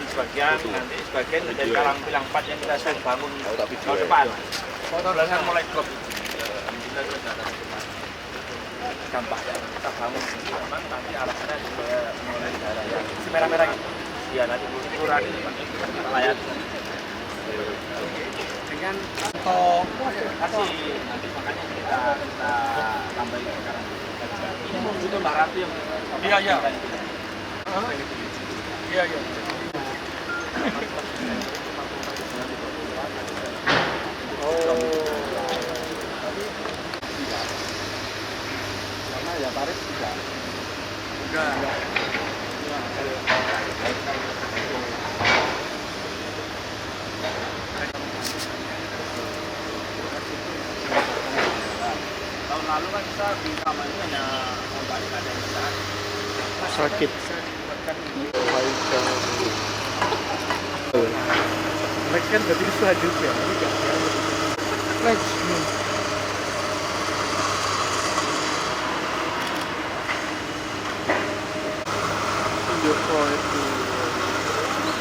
sebagian, nanti sebagian dari kalang pilang 4 yang kita sedang bangun tahun depan. Bulan kan mulai drop. Alhamdulillah sudah ada dampak yang kita bangun ini memang nanti arahnya supaya mulai daerah yang merah-merah gitu. Iya, nanti ukuran kita layan dengan kasih nanti makanya kita tambahin sekarang. Ini mau butuh Mbak Ratu yang iya. Iya. Karena ya tarif tidak. Enggak. Tahun lalu kan kita di kamarnya hanya balik ada yang sakit. Next kan berarti selanjutnya ini gak next.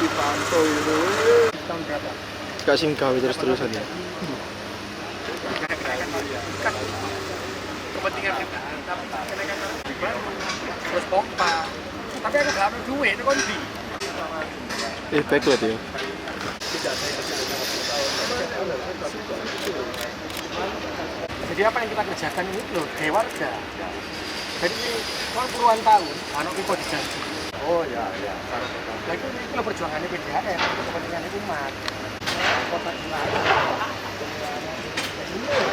Dipantau itu tahun berapa? Gak singkawi terus-terusan ya? kepentingan kita kenaikan terus pompa tapi aku gak ada duit itu kondi baik loh dia. Jadi apa yang kita kerjakan ini loh keluarga. Jadi kan puluhan tahun anak kita dijanji. Oh ya. Nah itu loh perjuangannya PDAM kepentingan umat.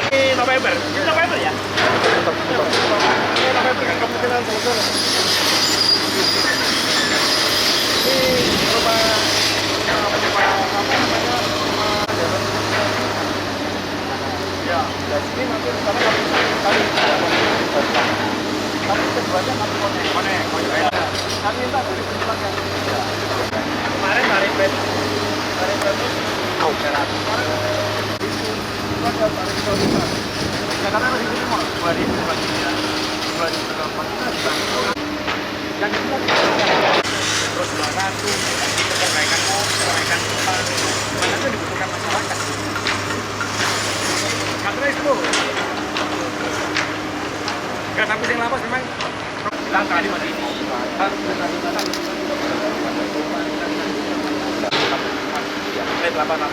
Ini November ya? Ini November kan kemungkinan selesai. Ini rumah ya, dan sini nanti rencana kami keduanya kami konek. Kami minta dari penumpang yang ketiga. Kemarin tarif itu karena masih itu mau 2024 yang kita terus 200 perbaikan tempat mana itu dibutuhkan masyarakat karena itu nggak tapi yang lapas memang kita kali mati ini dari 800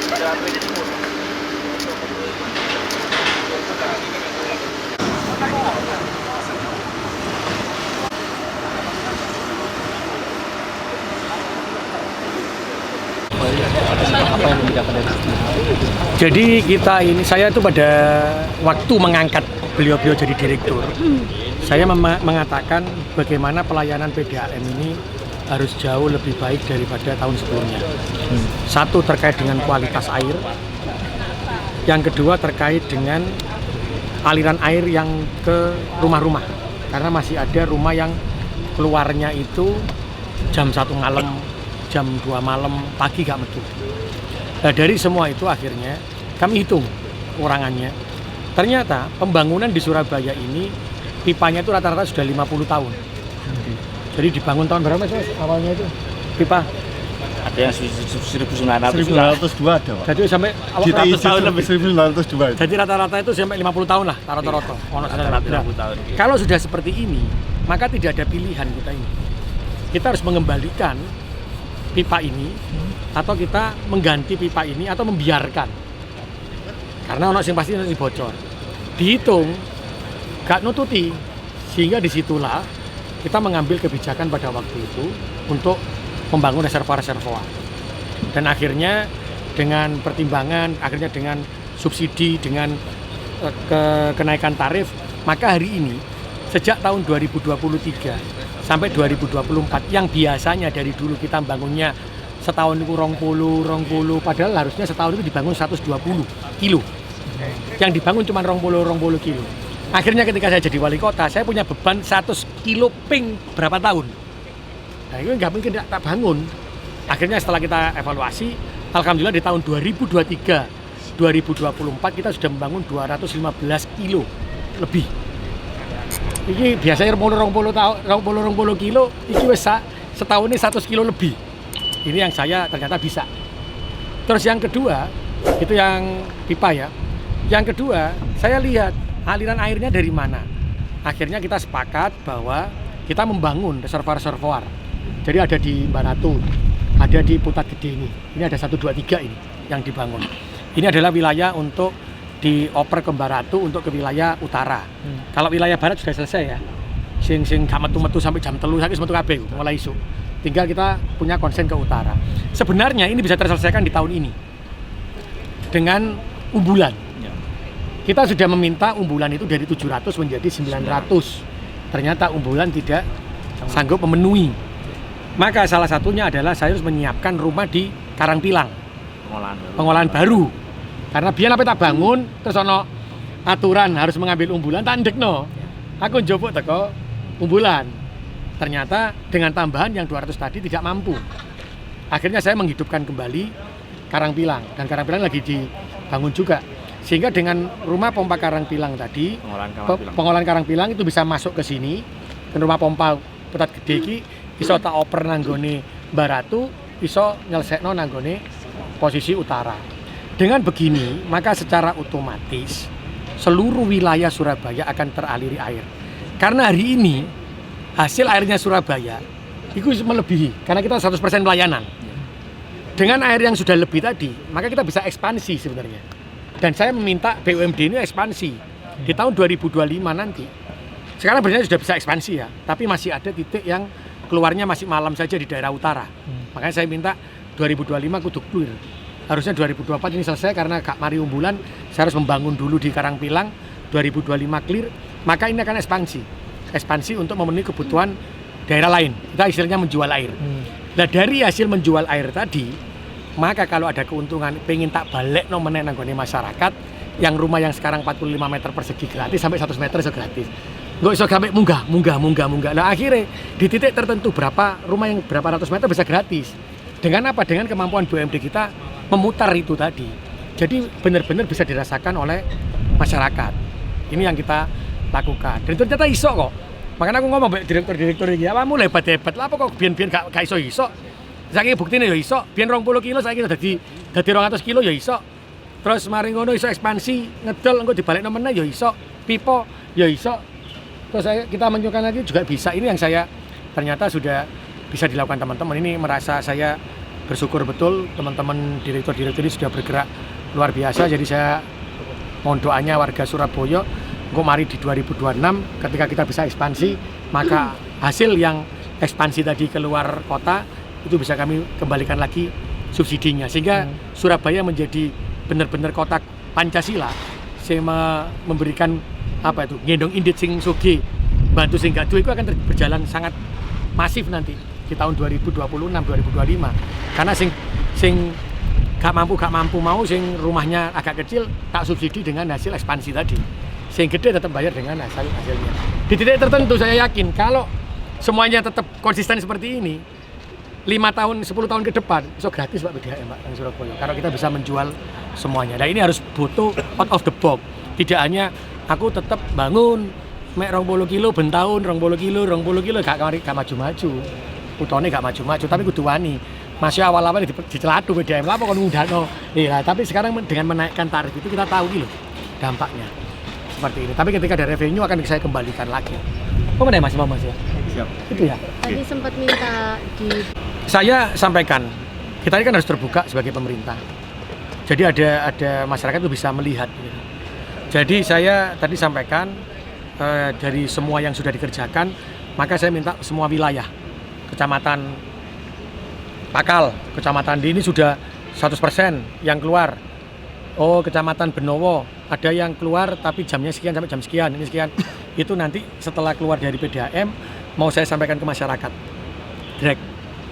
ada beda timur Apa yang membedakan dari sini? Jadi saya itu pada waktu mengangkat beliau jadi direktur, saya mengatakan bagaimana pelayanan PDAM ini harus jauh lebih baik daripada tahun sebelumnya. Satu terkait dengan kualitas air, yang kedua terkait dengan aliran air yang ke rumah-rumah, karena masih ada rumah yang keluarnya itu jam 1 malam, jam 2 malam, pagi gak metu. Nah dari semua itu akhirnya kami hitung kekurangannya. Ternyata pembangunan di Surabaya ini pipanya itu rata-rata sudah 50 tahun. Jadi dibangun tahun berapa sih awalnya itu pipa? Ada yang 1902 ada Pak. Jadi sampai 100 tahun lebih 1902. Jadi rata-rata itu sampai 50 tahun lah rata-rata. tahun. Kalau sudah seperti ini, maka tidak ada pilihan kita ini. Kita harus mengembalikan pipa ini atau kita mengganti pipa ini atau membiarkan. Karena ono sing pasti nanti bocor. Dihitung gak nututi, sehingga disitulah kita mengambil kebijakan pada waktu itu untuk membangun reservoir. Dan akhirnya dengan pertimbangan, akhirnya dengan subsidi, dengan kenaikan tarif, maka hari ini sejak tahun 2023 sampai 2024 yang biasanya dari dulu kita bangunnya setahun itu 20, padahal harusnya setahun itu dibangun 120 kilo. Yang dibangun cuma 20 kilo. Akhirnya ketika saya jadi wali kota, saya punya beban 100 kilo ping berapa tahun. Nah itu nggak mungkin tak bangun. Akhirnya setelah kita evaluasi, alhamdulillah di tahun 2023, 2024 kita sudah membangun 215 kilo lebih. Ini biasanya 20 kilo, ini wes setahun ini 100 kilo lebih. Ini yang saya ternyata bisa. Terus yang kedua, itu yang pipa ya. Yang kedua, saya lihat aliran airnya dari mana. Akhirnya kita sepakat bahwa kita membangun reservoir. Jadi ada di Baratu, ada di Putat Gede ini. Ini ada 1, 2, 3 ini yang dibangun. Ini adalah wilayah untuk dioper ke Baratu untuk ke wilayah utara. Kalau wilayah barat sudah selesai ya. Sing gak metu-metu sampai jam 3 saiki metu kabeh mulai isu. Tinggal kita punya konsen ke utara. Sebenarnya ini bisa terselesaikan di tahun ini dengan umbulan. Kita sudah meminta umbulan itu dari 700 menjadi 900. Ternyata umbulan tidak sanggup memenuhi. Maka salah satunya adalah saya harus menyiapkan rumah di Karangpilang. Pengolahan baru. Karena biar apa tak bangun terus ono aturan harus mengambil umbulan tak ndekno. Aku njupuk teko umbulan. Ternyata dengan tambahan yang 200 tadi tidak mampu. Akhirnya saya menghidupkan kembali Karangpilang dan Karangpilang lagi dibangun juga. Sehingga dengan rumah pompa Karangpilang tadi, pengolahan Karangpilang itu bisa masuk ke sini. Dan rumah pompa Putat Gede iki iso tak oper nanggone Baratu, iso nyelesekno nanggone posisi utara. Dengan begini, maka secara otomatis seluruh wilayah Surabaya akan teraliri air. Karena hari ini hasil airnya Surabaya itu melebihi karena kita 100% pelayanan. Dengan air yang sudah lebih tadi, maka kita bisa ekspansi sebenarnya. Dan saya meminta BUMD ini ekspansi di tahun 2025 nanti. Sekarang sebenarnya sudah bisa ekspansi ya, tapi masih ada titik yang keluarnya masih malam saja di daerah utara. Makanya saya minta 2025 kudu clear. Harusnya 2024 ini selesai karena gak mari umbulan, saya harus membangun dulu di Karangpilang, 2025 clear, maka ini akan ekspansi untuk memenuhi kebutuhan daerah lain. Kita istilahnya menjual air. Nah dari hasil menjual air tadi, maka kalau ada keuntungan pengen tak balik nomene nanggone masyarakat yang rumah yang sekarang 45 meter persegi gratis sampai 100 meter iso gratis. Nggak iso sampai munggah. Nah akhirnya di titik tertentu berapa rumah yang berapa ratus meter bisa gratis. Dengan apa? Dengan kemampuan BUMD kita memutar itu tadi. Jadi benar-benar bisa dirasakan oleh masyarakat. Ini yang kita lakukan. Dan ternyata iso kok. Makanya aku ngomong direktur-direktur iki, "Awakmu hebat-hebat. Lah apa kok biyen-biyen gak iso?" Saiki buktine ya iso. Biyen 20 kilo saiki dadi 200 kilo ya iso. Terus mari ngono iso ekspansi, ngedol engko dibalekno meneh ya iso. Pipo ya iso. Terus kita menunjukkan lagi juga bisa. Ini yang saya ternyata sudah bisa dilakukan teman-teman. Ini merasa saya bersyukur betul teman-teman direktur-direktur ini sudah bergerak luar biasa. Jadi saya mohon doanya warga Surabaya kok mari di 2026 ketika kita bisa ekspansi, maka hasil yang ekspansi tadi keluar kota itu bisa kami kembalikan lagi subsidinya sehingga Surabaya menjadi benar-benar kota Pancasila. Saya memberikan apa itu gendong indit sing sugih bantu sing gak duwe itu akan berjalan sangat masif nanti di tahun 2026 2025 karena sing gak mampu mau sing rumahnya agak kecil tak subsidi dengan hasil ekspansi tadi sing gede tetap bayar dengan hasilnya di titik tertentu. Saya yakin kalau semuanya tetap konsisten seperti ini 5 tahun 10 tahun ke depan so gratis Pak PDAM Pak di Surabaya kalau kita bisa menjual semuanya. Nah ini harus butuh out of the box, tidak hanya aku tetap bangun mek 20 kilo ben tahun 20 kilo gak maju-maju. Utone gak maju-maju tapi kudu wani. Masih awal-awal dicelatu PDAM lah kok ngundano. Iya, tapi sekarang dengan menaikkan tarif itu kita tahu gitu dampaknya. Seperti ini. Tapi ketika ada revenue akan saya kembalikan lagi. Kok mana Mas ya? Siap. Itu ya. Tadi sempat minta Saya sampaikan, kita ini kan harus terbuka sebagai pemerintah. Jadi ada masyarakat itu bisa melihat gitu. Jadi saya tadi sampaikan dari semua yang sudah dikerjakan, maka saya minta semua wilayah, kecamatan Pakal, kecamatan ini sudah 100% yang keluar. Oh, kecamatan Benowo ada yang keluar tapi jamnya sekian sampai jam sekian, ini sekian. Itu nanti setelah keluar dari PDAM mau saya sampaikan ke masyarakat. Direct,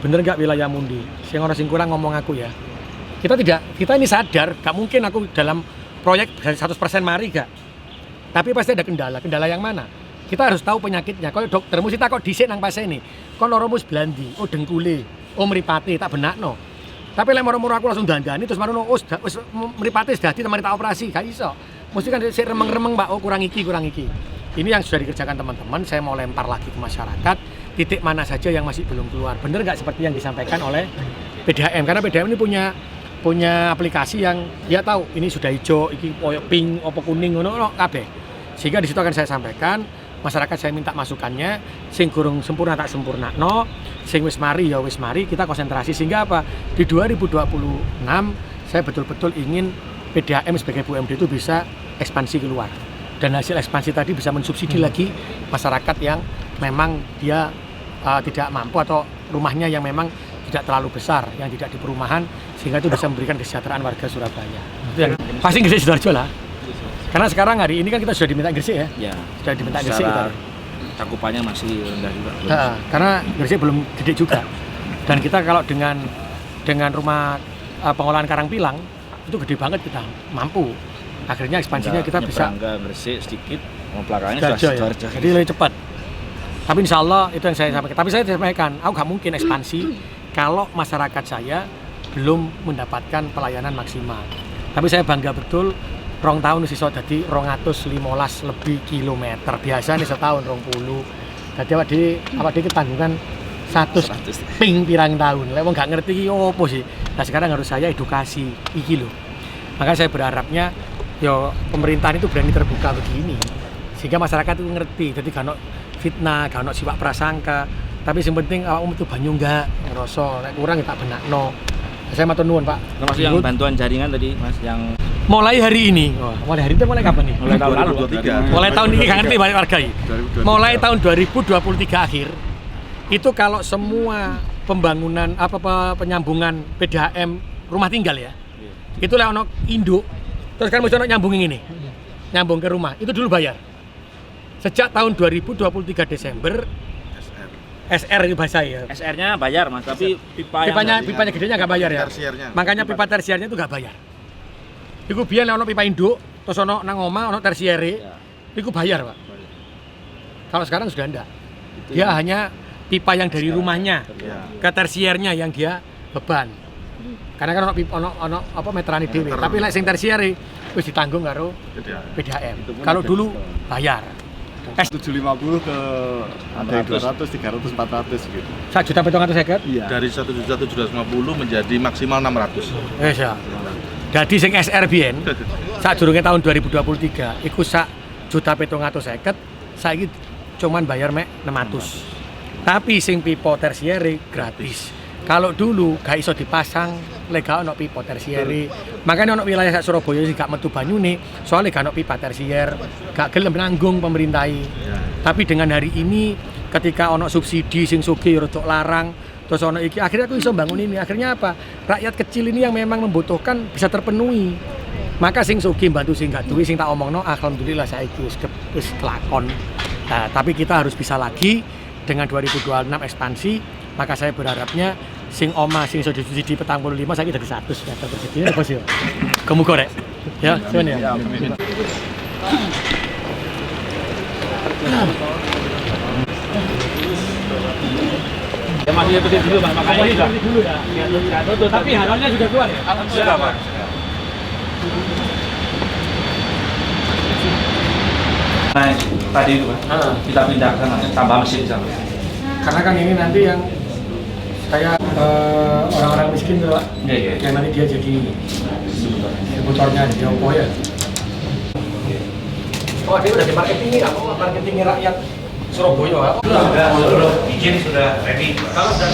bener nggak wilayah Mundi? Sing orang sing kurang ngomong aku ya. Kita ini sadar, gak mungkin aku dalam proyek 100% mari gak. Tapi pasti ada kendala yang mana? Kita harus tahu penyakitnya. Kalau dokter mesti takut dhisik nang pasien ini. Kon loromu blandi, oh dengkule, oh mripate tak benakno. Tapi lek moro-moro aku langsung dandani terus marono wis mripate dadi temani tak operasi, gak iso. Mesti kan sik remeng-remeng Pak, oh kurang iki. Ini yang sudah dikerjakan teman-teman, saya mau lempar lagi ke masyarakat, titik mana saja yang masih belum keluar. Bener nggak seperti yang disampaikan oleh PDAM, karena PDAM ini punya aplikasi yang dia tahu ini sudah hijau, ini koyo pink, opo kuning, ngono kabeh. Sehingga di situ akan saya sampaikan, masyarakat saya minta masukannya, sing gurung sempurna tak sempurnakno, sing wis mari ya wis mari, kita konsentrasi sehingga apa? Di 2026 saya betul-betul ingin PDAM sebagai BUMD itu bisa ekspansi keluar. Dan hasil ekspansi tadi bisa mensubsidi lagi masyarakat yang memang dia tidak mampu atau rumahnya yang memang tidak terlalu besar, yang tidak di perumahan, sehingga itu bisa memberikan kesejahteraan warga Surabaya. Itu yang pasti Gresik Sidoarjo lah. Karena sekarang hari ini kan kita sudah diminta Gresik ya. Ya. Sudah diminta Gresik. Cakupannya masih rendah juga. Karena Gresik belum gede juga. Dan kita kalau dengan rumah pengolahan karang pilang itu gede banget, kita mampu. Akhirnya ekspansinya kita bisa Gresik sedikit, mau belakangnya Sidoarjo. Jadi lebih cepat. Tapi insya Allah itu yang saya sampaikan. Tapi saya sampaikan, aku nggak mungkin ekspansi kalau masyarakat saya belum mendapatkan pelayanan maksimal. Tapi saya bangga betul, 2 tahun sisa dadi 215 lebih kilometer. Biasa nih setahun 20. Jadi awak di ketanggungan 100 ping pirang tahun. Lek wong nggak ngerti iki opo sih. Nah sekarang harus saya edukasi iki lho. Maka saya berharapnya yo pemerintahan itu berani terbuka begini. Sehingga masyarakat itu ngerti. Jadi kan fitnah, kan siwak prasangka. Tapi yang penting awakmu metu banyu enggak ngerasa nek kurang tak benakno. Saya matur nuwun, Pak. Termasuk yang bantuan jaringan tadi, Mas, yang mulai hari ini. Mulai hari itu mulai kapan nih? mulai tahun lalu. Mulai tahun ini nggak ngerti banyak warga ini. Mulai tahun 2023 akhir itu kalau semua pembangunan penyambungan PDAM rumah tinggal ya. Itu lek ono induk terus kan mesti ono nyambungin ini. Nyambung ke rumah. Itu dulu bayar. Sejak tahun 2023 Desember SR itu bahasa ya. SR-nya bayar, Mas, tapi pipanya gedenya nggak bayar ya. Makanya pipa tersiernya itu nggak bayar. Iku biyen ono pipa induk, terus ono nang omah ono tersiere. Iku bayar, Pak. Kalau sekarang sudah enggak. Dia hanya pipa yang dari rumahnya ke tersiernya yang dia beban. Karena kan ono meterane dhewe. Tapi lek sing tersiere wis ditanggung karo PDAM. Kalau dulu bayar. 750 ke ada yang 200, 300, 400 gitu. 1.750.000? Iya. Dari 1.750 menjadi maksimal 600. Wis ya. Dadi sing SR biyen sadurunge tahun 2023 iku 1.750.000, saiki cuman bayar mek 600. Tapi sing pipa tersiere gratis. Kalau dulu gak iso dipasang lega ono pipa tersiere. Makanya ono wilayah sak Surabaya sing gak metu banyune, soalnya gak ono pipa tersier, gak gelem nanggung pemerintahi. Tapi dengan hari ini ketika ono subsidi sing sugih rodok larang, terus ono iki akhirnya aku iso bangun ini. Akhirnya apa? Rakyat kecil ini yang memang membutuhkan bisa terpenuhi. Maka sing sugih bantu sing gak duwe, sing tak omongno alhamdulillah saiki wis kelakon. Nah, tapi kita harus bisa lagi dengan 2026 ekspansi. Maka saya berharapnya sing oma sing iso disubsidi 45 saiki dadi 100 meter persegi ya bos ya. Kemuga rek. Ya, suwun ya. Ya masih seperti dulu, Mas, makanya seperti dulu ya. Betul, tapi halalnya juga keluar ya. Sudah, Pak. Nah, tadi itu, Pak. Kita pindah ke sana, tambah mesin di sana. Karena kan ini nanti yang saya orang-orang miskin tuh, Pak. Iya. Yang nanti dia jadi distributornya di Oppo ya. Oh, dia udah di marketing nggak? Mau marketing rakyat Surabaya? Sudah, izin sudah ready. Kalau sudah